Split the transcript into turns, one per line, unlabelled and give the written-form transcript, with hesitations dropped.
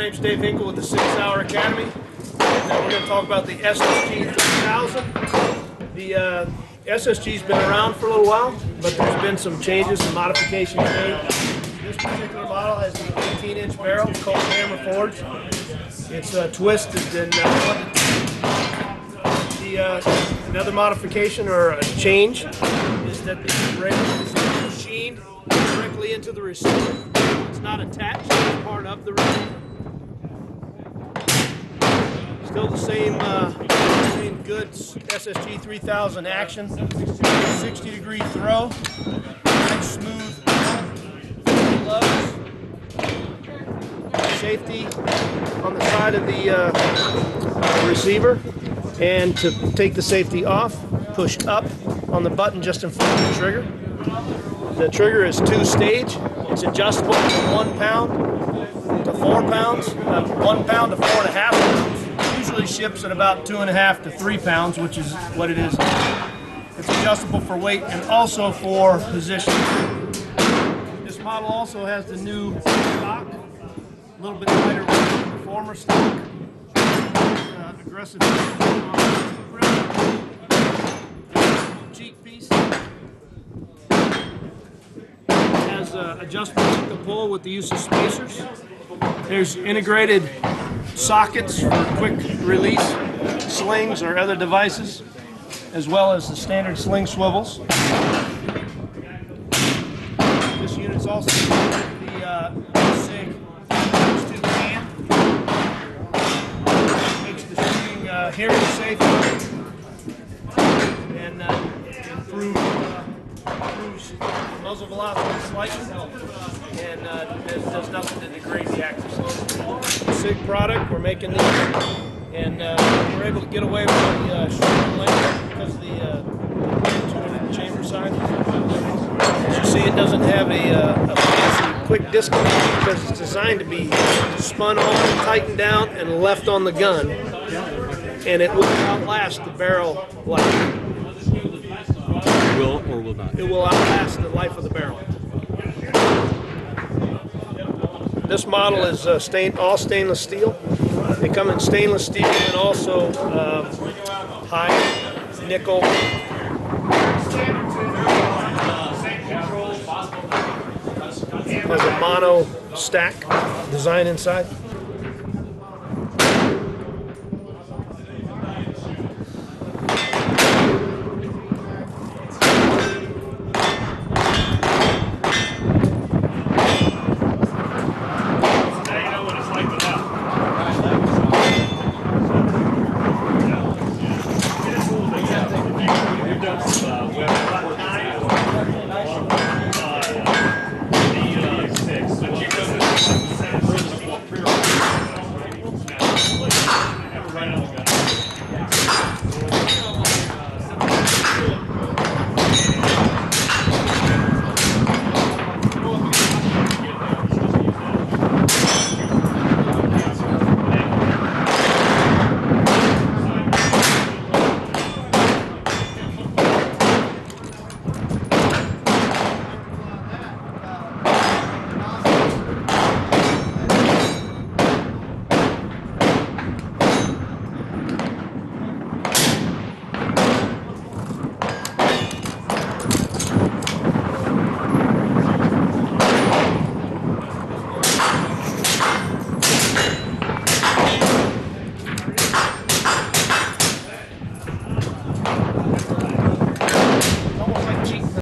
name's Dave Hinkle with the Sig Sauer Academy. And we're going to talk about the SSG3000. The SSG's been around for a little while, but there's been some changes, some modifications made. This particular model has the 18-inch barrel, called hammer forged. It's twisted and another modification or a change is that the rail is machined directly into the receiver. It's not attached, it's part of the rail. Still the same good SSG3000 action. 60-degree throw, nice smooth gloves, safety on the side of the receiver, and to take the safety off, push up on the button just in front of the trigger. The trigger is two-stage. It's adjustable from 1 pound to 4 pounds, 1 pound to 4.5 pounds. Usually ships at about 2.5 to 3 pounds, which is what it is. It's adjustable for weight and also for position. This model also has the new stock, a little bit lighter weight than the former stock. Aggressive cheek piece. Has adjustable hook and pull with the use of spacers. There's integrated sockets for quick release slings or other devices, as well as the standard sling swivels. This unit's also the Sig hand. Makes the shooting hearing safer and improves muzzle velocity slightly, and does nothing to degrade the accuracy. Sig product, we're making these, and we're able to get away with the shorter length because of the 200 chamber size. As you see, it doesn't have a fancy quick disconnect because it's designed to be spun on, tightened down, and left on the gun, and it will outlast the barrel life.
Will or will not?
It will outlast the life of the barrel. This model is all stainless steel. They come in stainless steel and also high nickel. Has a mono stack design inside.